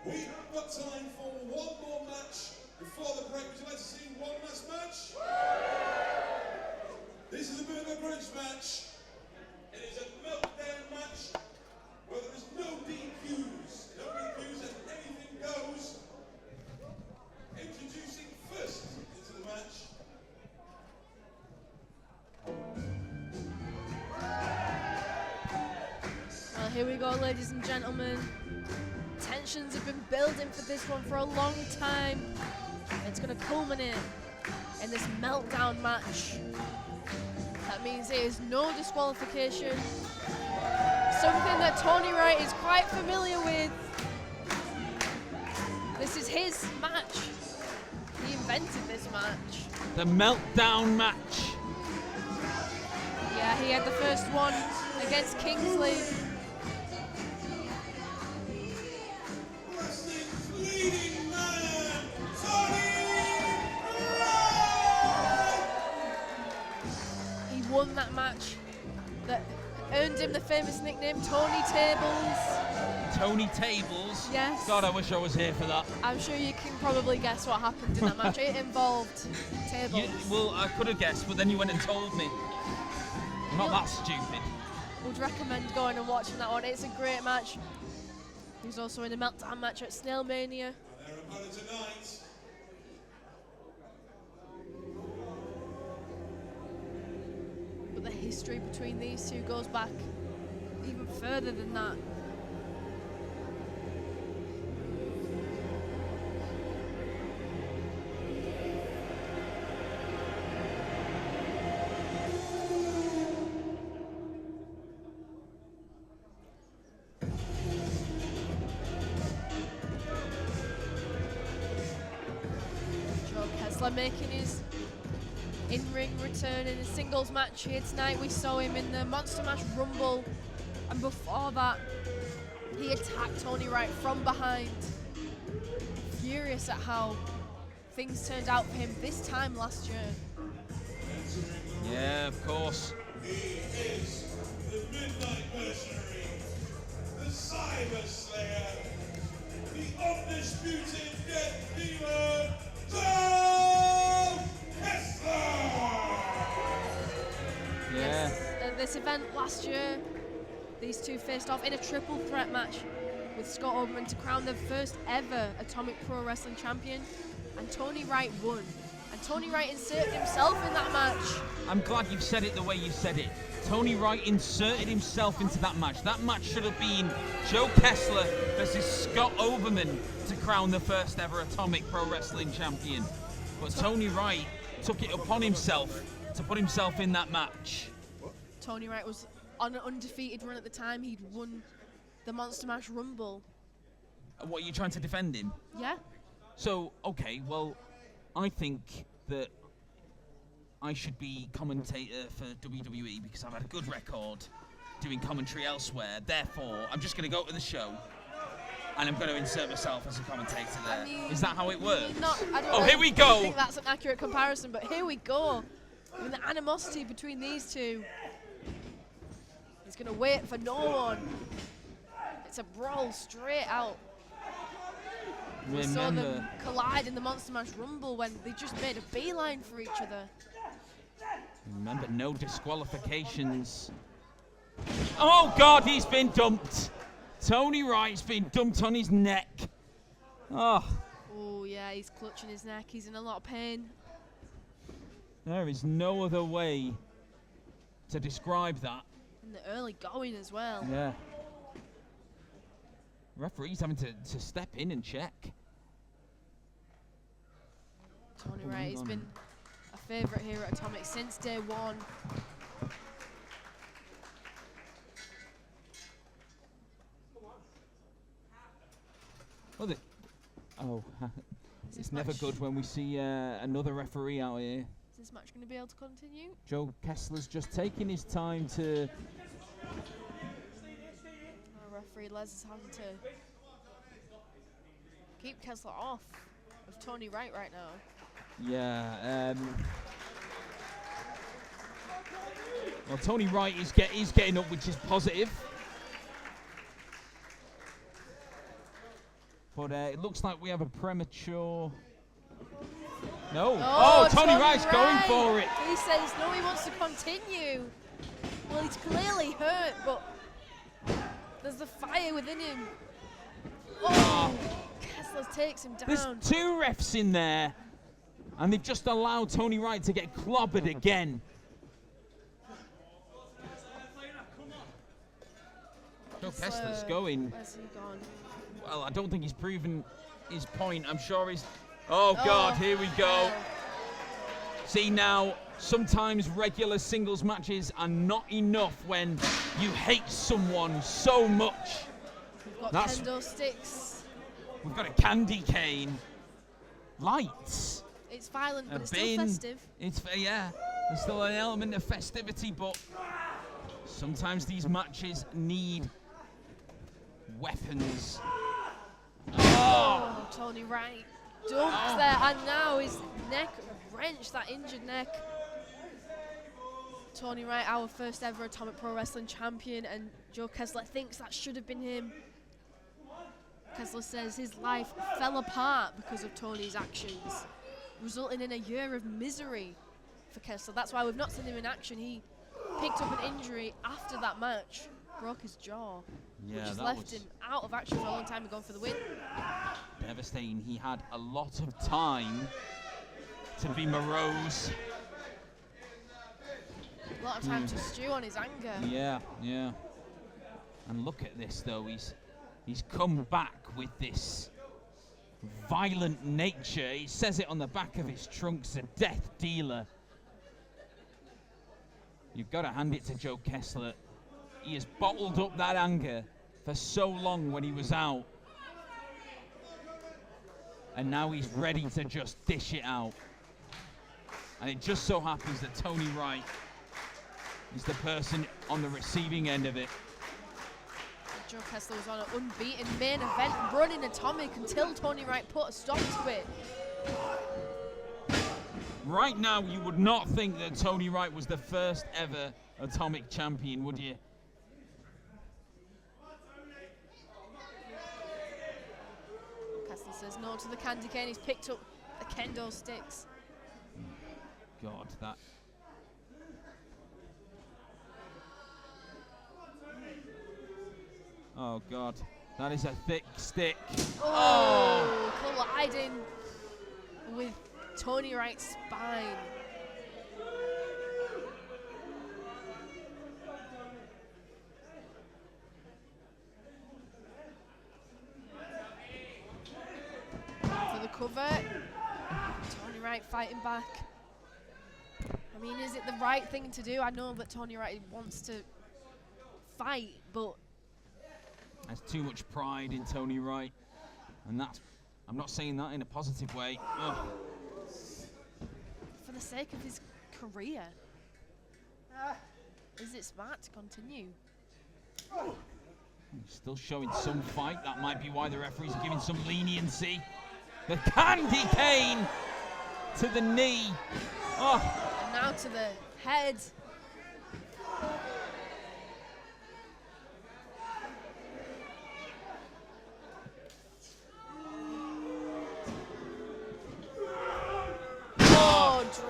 We've got time for one more match before the break. Would you like to see one last match? This is a bit of a grudge match. It is a meltdown match where there is no DQs. No DQs and anything goes. Introducing first into the match. Well, here we go, ladies and gentlemen. Tensions have been building for this one for a long time. It's going to culminate in this meltdown match. That means there is no disqualification. Something that Tony Wright is quite familiar with. This is his match. He invented this match. The meltdown match. Yeah, he had the first one against Kingsley. Wrestling's leading man, Tony Wright! He won that match that earned him the famous nickname Tony Tables. Tony Tables. Yes. God, I wish I was here for that. I'm sure you can probably guess what happened in that match. It involved tables. Well, I could have guessed, but then you went and told me. I'm not that stupid. Would recommend going and watching that one. It's a great match. He was also in a meltdown match at Snailmania. And their opponent tonight. But the history between these two goes back even further than that. Kessler making his in-ring return in a singles match here tonight. We saw him in the Monster Mash Rumble, and before that he attacked Tony Wright from behind. Furious at how things turned out for him this time last year. Yeah, of course. He is the Midnight Mercenary, the Cyber Slayer, the undisputed Death Dealer, Kessler! Yeah. Yes, this event last year, these two faced off in a triple threat match with Scott Oberman to crown the first ever Atomic Pro Wrestling champion, and Tony Wright won. And Tony Wright inserted himself in that match. I'm glad you've said it the way you said it. Tony Wright inserted himself into that match. That match should have been Joe Kessler versus Scott Oberman to crown the first ever Atomic Pro Wrestling champion. But Tony Wright took it upon himself to put himself in that match. Tony Wright was on an undefeated run at the time. He'd won the Monster Mash Rumble. What, are you trying to defend him? Yeah. So, okay, well, I think that I should be commentator for WWE because I've had a good record doing commentary elsewhere. Therefore, I'm just going to go to the show and I'm going to insert myself as a commentator there. I mean, is that how it works? I don't Oh, know here we if go. I think that's an accurate comparison, but here we go. I mean, the animosity between these two. He's going to wait for no one. It's a brawl straight out. We saw them collide in the Monster Mash Rumble when they just made a beeline for each other. Remember, no disqualifications. Oh, God, he's been dumped. Tony Wright's been dumped on his neck. Oh. Oh, yeah, he's clutching his neck. He's in a lot of pain. There is no other way to describe that. In the early going as well. Yeah. Referee's having to step in and check. Tony Wright has been a favourite here at Atomic since day one. It's never good when we see another referee out here. Is this match going to be able to continue? Joe Kessler's just taking his time to... Referee Les is having to keep Kessler off of Tony Wright right now. Yeah. Well, Tony Wright is getting up, which is positive. But it looks like we have a premature... No. Oh, Tony Wright's going Wright. for it. He says no, he wants to continue. Well, he's clearly hurt, but there's the fire within him. Oh, Kessler takes him down. There's 2 refs in there, and they've just allowed Tony Wright to get clobbered again. Joe Kessler's going. Where's he gone? Well, I don't think he's proven his point. I'm sure he's... Oh, God, here we go. See, now, sometimes regular singles matches are not enough when you hate someone so much. We've got kendo sticks. We've got a candy cane. Lights. It's violent, but it's bin. still festive. Yeah, there's still an element of festivity, but sometimes these matches need weapons. Oh, Tony Wright dumps there, and now his neck wrenched, that injured neck. Tony Wright, our first ever Atomic Pro Wrestling champion, and Joe Kessler thinks that should have been him. Kessler says his life fell apart because of Tony's actions, resulting in a year of misery for Kessler. That's why we've not seen him in action. He picked up an injury after that match, broke his jaw, which has left him out of action for a long time and gone for the win. Devastating. He had a lot of time to be morose. A lot of time to stew on his anger. Yeah. And look at this, though. He's come back with this violent nature. He says it on the back of his trunks, a death dealer. You've got to hand it to Joe Kessler. He has bottled up that anger for so long when he was out. And now he's ready to just dish it out. And it just so happens that Tony Wright is the person on the receiving end of it. Joe Kessler was on an unbeaten main event run in Atomic until Tony Wright put a stop to it. Right now, you would not think that Tony Wright was the first ever Atomic champion, would you? Kessler says no to the candy cane. He's picked up the kendo sticks. God, that... Oh, God. That is a thick stick. Oh, colliding with Tony Wright's spine. For the cover. Tony Wright fighting back. I mean, is it the right thing to do? I know that Tony Wright wants to fight, but there's too much pride in Tony Wright. And that's, I'm not saying that in a positive way. Ugh. For the sake of his career, is it smart to continue? He's still showing some fight. That might be why the referees are giving some leniency. The candy cane to the knee. Oh. And now to the head.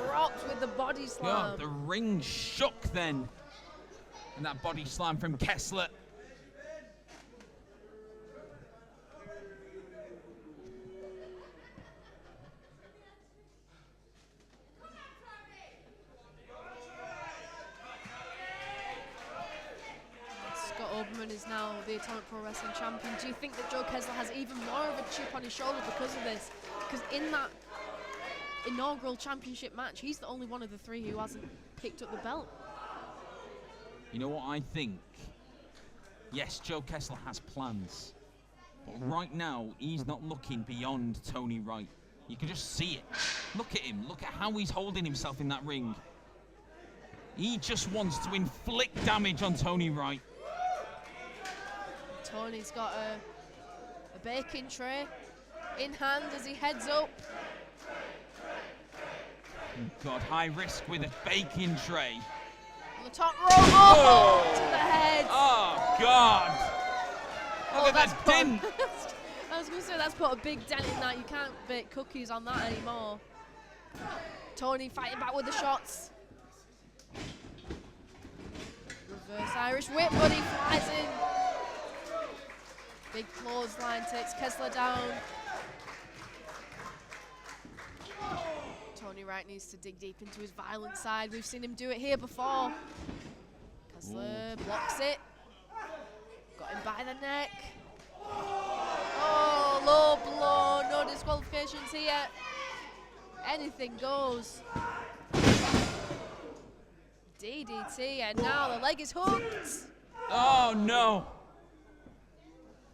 Dropped with the body slam. God, the ring shook then. And that body slam from Kessler. Scott Oberman is now the Atomic Pro Wrestling champion. Do you think that Joe Kessler has even more of a chip on his shoulder because of this? Because in that inaugural championship match, he's the only one of the three who hasn't picked up the belt. You know what I think? Yes, Joe Kessler has plans, but right now he's not looking beyond Tony Wright. You can just see it. Look at him. Look at how he's holding himself in that ring. He just wants to inflict damage on Tony Wright. Tony's got a baking tray in hand as he heads up. God, high risk with a baking tray. On the top rope, oh, to the head. Oh, God. Look at that dent. I was gonna say that's put a big dent in that. You can't bake cookies on that anymore. Tony fighting back with the shots. Reverse Irish whip, but he flies in. Big clothesline takes Kessler down. Tony Wright needs to dig deep into his violent side. We've seen him do it here before. Kessler blocks it. Got him by the neck. Oh, low blow. No disqualifications here. Anything goes. DDT, and now the leg is hooked. Oh, no.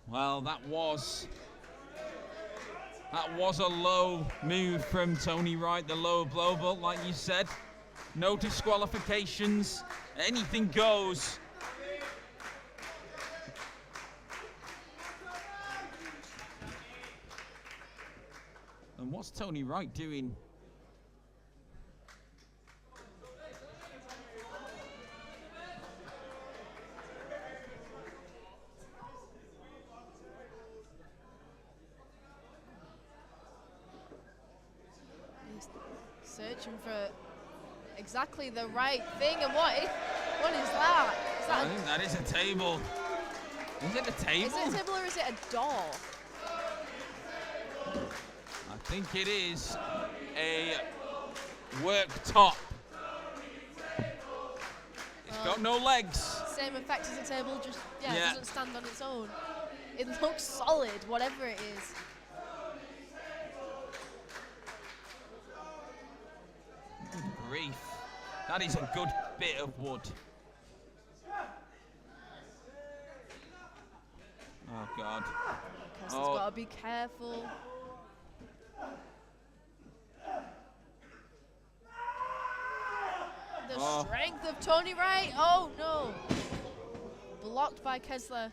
Well, that was a low move from Tony Wright, the low blow, but like you said, no disqualifications. Anything goes. And what's Tony Wright doing? He's searching for exactly the right thing, and what is that? Is that I think that is a table. Is it a table? Is it a table or is it a door? I think it is a worktop. It's got no legs. Same effect as a table, just it Yeah. doesn't stand on its own. It looks solid, whatever it is. Good grief. That is a good bit of wood. Oh, God. Kessler's got to be careful. The strength of Tony Wright. Oh, no. Blocked by Kessler.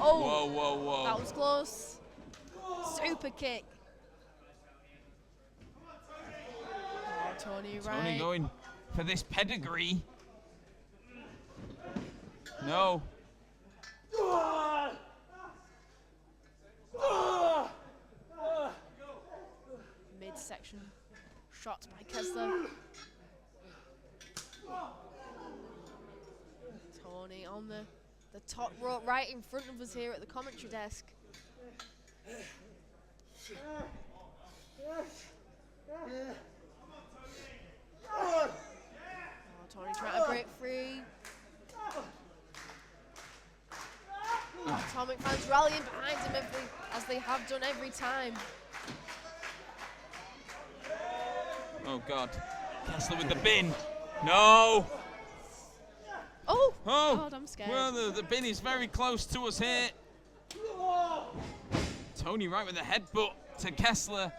Oh. Whoa, whoa, whoa. That was close. Super kick. Oh, Tony Wright. Tony going for this pedigree. No. Midsection shots by Kessler. Tony on the top rope right in front of us here at the commentary desk. Oh, Tony trying to break free. Atomic fans rallying behind him as they have done every time. Oh, God. Kessler with the bin. No. Oh, Oh. God, I'm scared. Well, the bin is very close to us here. Tony Wright with a headbutt to Kessler.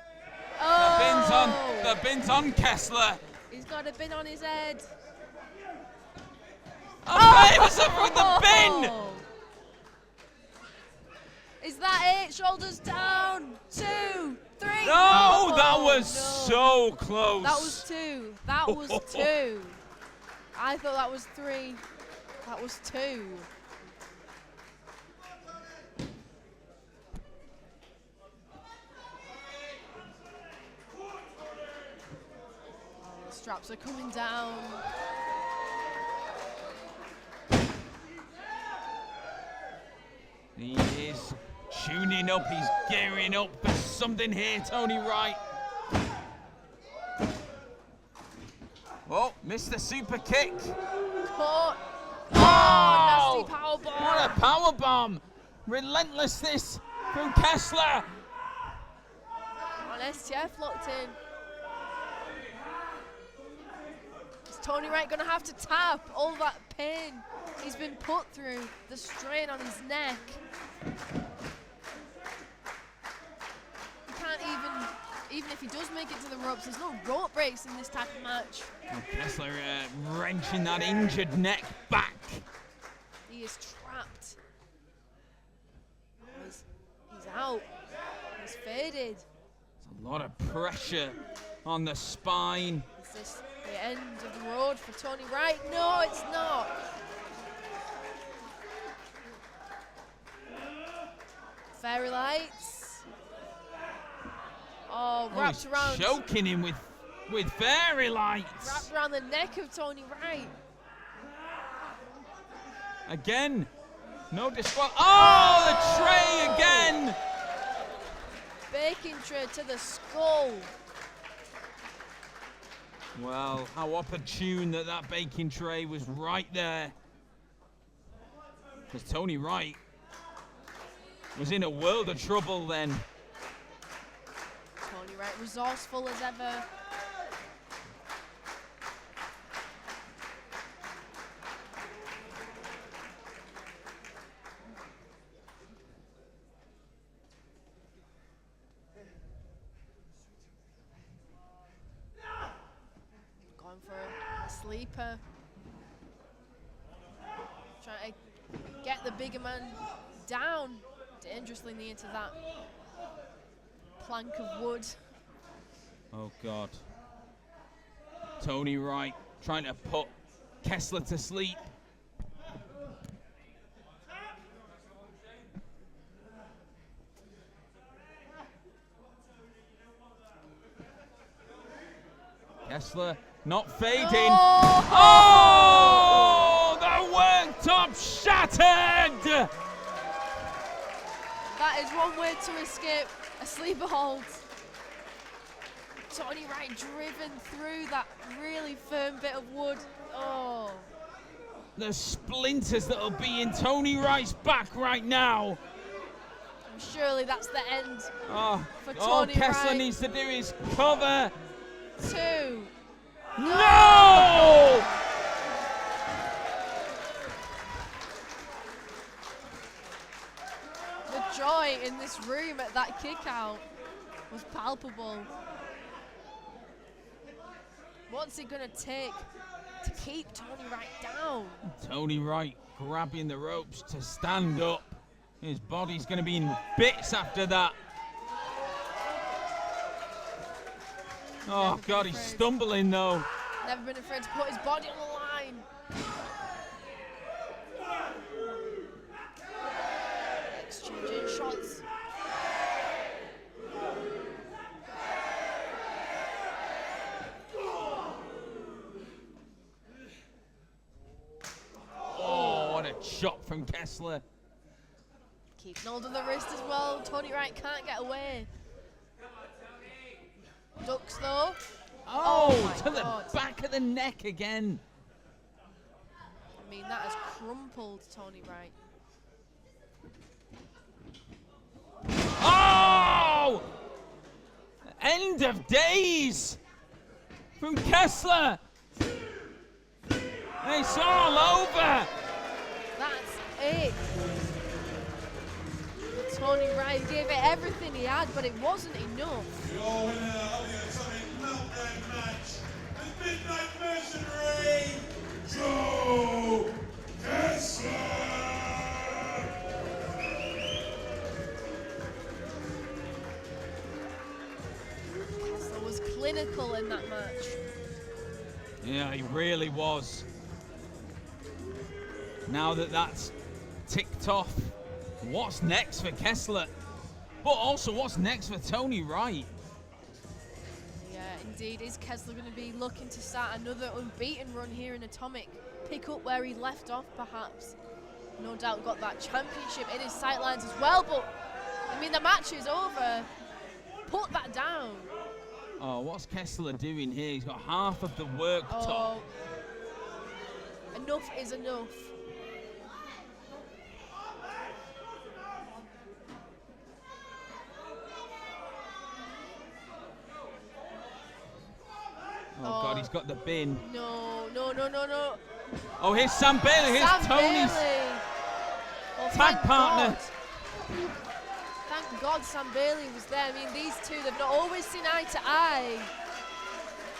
Oh. The bin's on Kessler. He's got a bin on his head. Oh, famous with the bin. Is that it? Shoulders down. 2, 3. No, that was no. so close. That was 2. That was 2. I thought that was 3. That was 2. Oh, the straps are coming down. He is tuning up. He's gearing up for something here, Tony Wright. Oh, missed the super kick. Caught. Oh, nasty power bomb. What a power bomb. Relentlessness from Kessler. And STF locked in. Is Tony Wright going to have to tap all that pain he's been put through, the strain on his neck? He can't even if he does make it to the ropes, there's no rope breaks in this type of match. Oh, Kessler wrenching that injured neck back. He is trapped. He's out. He's faded. There's a lot of pressure on the spine. Is this the end of the road for Tony Wright? No, it's not. Fair Fairy lights. Oh, Oh, wrapped he's around. choking him with fairy lights. Wrapped around the neck of Tony Wright. Again. No disqual. Oh, the tray again. Baking tray to the skull. Well, how opportune that baking tray was right there. Because Tony Wright was in a world of trouble then. Tony Wright resourceful as ever. Going for a sleeper. Trying to get the bigger man down dangerously near to that plank of wood. Oh, God. Tony Wright trying to put Kessler to sleep. Kessler not fading. Oh, the worktop shattered! That is one way to escape a sleeper hold. Tony Wright driven through that really firm bit of wood. Oh. The splinters that'll be in Tony Wright's back right now. Surely that's the end for Tony all Kessler Wright. needs to do is cover. 2. No! The joy in this room at that kick out was palpable. What's it gonna take to keep Tony Wright down? Tony Wright grabbing the ropes to stand up. His body's gonna be in bits after that. Oh, God, he's stumbling, though. Never been afraid to put his body on the line. Exchanging shots. Oh, what a shot from Kessler. Keeping hold of the wrist as well. Tony Wright can't get away. Ducks though. Oh, my to the God. back of the neck again. I mean, that has crumpled Tony Wright. Oh! End of days from Kessler. It's all over. That's it. Tony Wright gave it everything he had, but it wasn't enough. Your winner of the Atomic Meltdown match, the Midnight Mercenary, Joe Kessler! Kessler was clinical in that match. Yeah, he really was. Now that that's ticked off, what's next for Kessler? But also, what's next for Tony Wright? Yeah, indeed. Is Kessler going to be looking to start another unbeaten run here in Atomic? Pick up where he left off, perhaps. No doubt got that championship in his sightlines as well, but, I mean, the match is over. Put that down. Oh, what's Kessler doing here? He's got half of the worktop. Oh. Enough is enough. Oh, God, he's got the bin. No, no, no, no, no. Oh, here's Sam Bailey. Here's Sam Tony's Bailey. Well, tag thank partner. God. Thank God Sam Bailey was there. I mean, these two, they've not always seen eye to eye,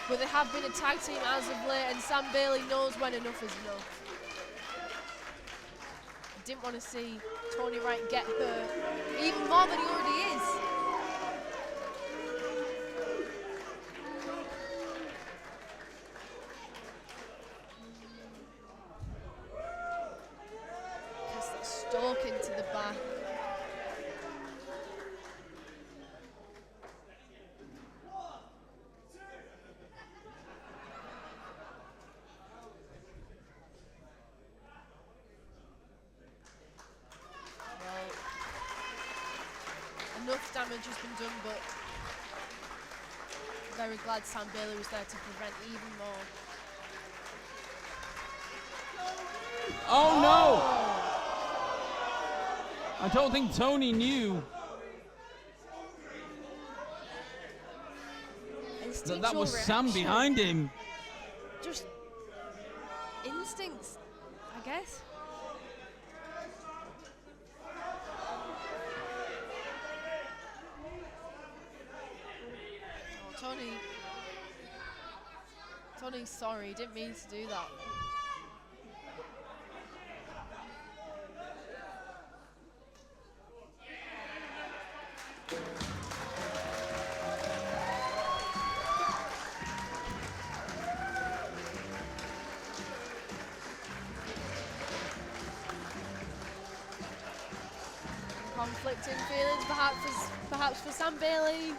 but they have been a tag team as of late, and Sam Bailey knows when enough is enough. I didn't want to see Tony Wright get hurt, even more than he already is. Kessler stalking to the back. damage has been done, but very glad Sam Bailey was there to prevent even more. Oh no! I don't think Tony knew that was Sam behind him. Just instincts, I guess. Oh, Tony's sorry, didn't mean to do that. Conflicting feelings, perhaps for Sam Bailey.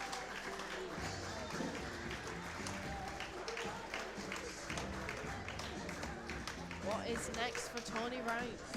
What is next for Tony Wright?